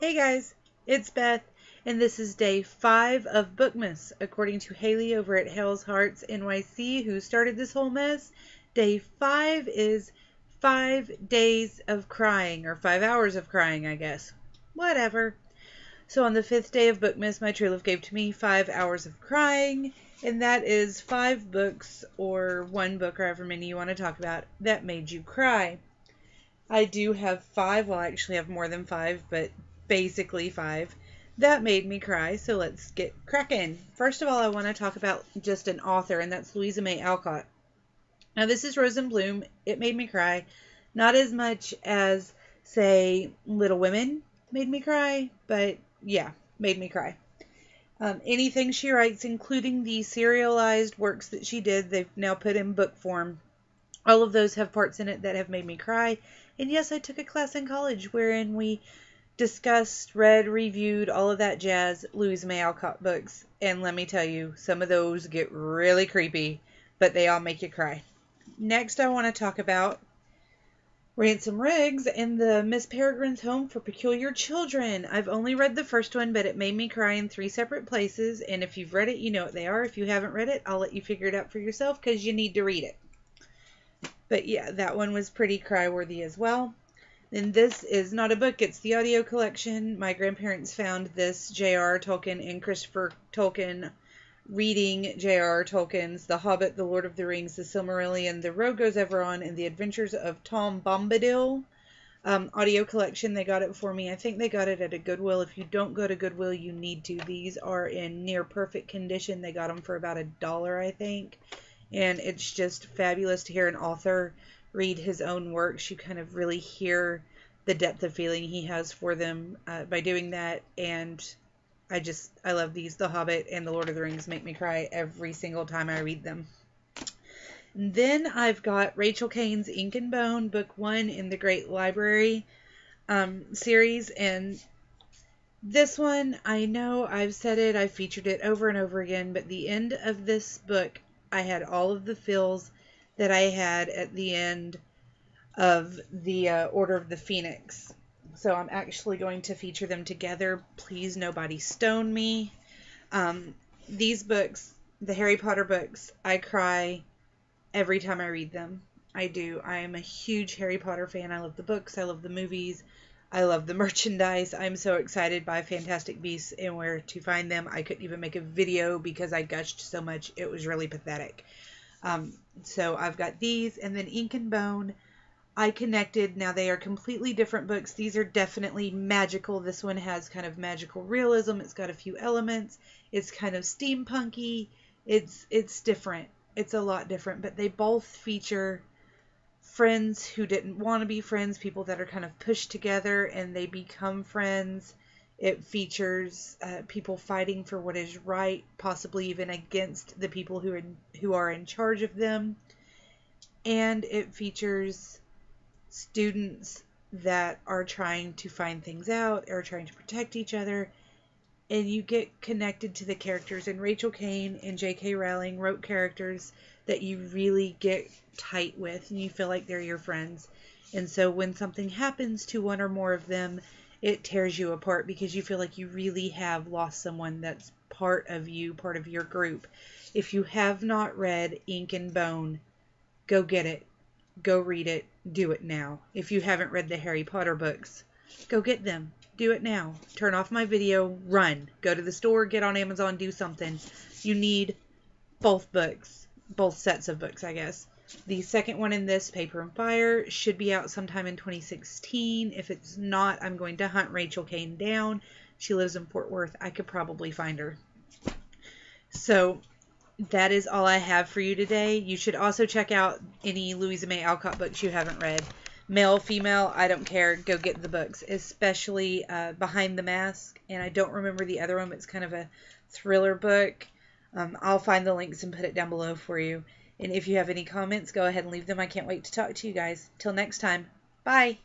Hey guys, it's Beth, and this is day 5 of Bookmas, according to Haley over at Hell's Hearts NYC, who started this whole mess. Day 5 is 5 days of crying, or 5 hours of crying, I guess. Whatever. So on the 5th day of Bookmas, my true love gave to me 5 hours of crying, and that is 5 books, or 1 book, or however many you want to talk about, that made you cry. I do have 5, well I actually have more than 5, but basically 5, that made me cry, so let's get cracking. First of all, I want to talk about just an author, and that's Louisa May Alcott. Now this is Rose and Bloom. It made me cry. Not as much as, say, Little Women made me cry, but yeah, made me cry. Anything she writes, including the serialized works that she did, they've now put in book form. All of those have parts in it that have made me cry. And yes, I took a class in college wherein we discussed, read, reviewed, all of that jazz, Louisa May Alcott books. And let me tell you, some of those get really creepy, but they all make you cry. Next, I want to talk about Ransom Riggs and the Miss Peregrine's Home for Peculiar Children. I've only read the first one, but it made me cry in 3 separate places. And if you've read it, you know what they are. If you haven't read it, I'll let you figure it out for yourself because you need to read it. But yeah, that one was pretty cry-worthy as well. And this is not a book, it's the audio collection. My grandparents found this J.R.R. Tolkien and Christopher Tolkien reading J.R.R. Tolkien's The Hobbit, The Lord of the Rings, The Silmarillion, The Road Goes Ever On, and The Adventures of Tom Bombadil audio collection. They got it for me. I think they got it at a Goodwill. If you don't go to Goodwill, you need to. These are in near perfect condition. They got them for about $1, I think. And it's just fabulous to hear an author read his own works. You kind of really hear the depth of feeling he has for them by doing that. And I love these. The Hobbit and The Lord of the Rings make me cry every single time I read them. And then I've got Rachel Cain's Ink and Bone, book 1 in the Great Library series. And this one, I know I've said it, I've featured it over and over again, but the end of this book, I had all of the feels that I had at the end of the Order of the Phoenix. So I'm actually going to feature them together. Please, nobody stone me. These books, the Harry Potter books, I cry every time I read them. I do. I am a huge Harry Potter fan. I love the books. I love the movies. I love the merchandise. I'm so excited by Fantastic Beasts and where to find them. I couldn't even make a video because I gushed so much. It was really pathetic. So I've got these, and then Ink and Bone. I connected. Now they are completely different books. These are definitely magical. This one has kind of magical realism. It's got a few elements. It's kind of steampunky. It's different. It's a lot different, but they both feature friends who didn't want to be friends, people that are kind of pushed together and they become friends. It features people fighting for what is right, possibly even against the people who are in charge of them. And it features students that are trying to find things out, or trying to protect each other. And you get connected to the characters. And Rachel Cain and J.K. Rowling wrote characters that you really get tight with, and you feel like they're your friends. And so when something happens to one or more of them, it tears you apart because you feel like you really have lost someone that's part of you, part of your group. If you have not read Ink and Bone, go get it. Go read it. Do it now. If you haven't read the Harry Potter books, go get them. Do it now. Turn off my video. Run. Go to the store. Get on Amazon. Do something. You need both books. Both sets of books, I guess. The second one in this, Paper and Fire, should be out sometime in 2016. If it's not, I'm going to hunt Rachel Cain down. She lives in Fort Worth. I could probably find her. So that is all I have for you today. You should also check out any Louisa May Alcott books you haven't read. Male, female, I don't care. Go get the books, especially Behind the Mask. And I don't remember the other one. It's kind of a thriller book. I'll find the links and put it down below for you. And if you have any comments, go ahead and leave them. I can't wait to talk to you guys. Till next time. Bye.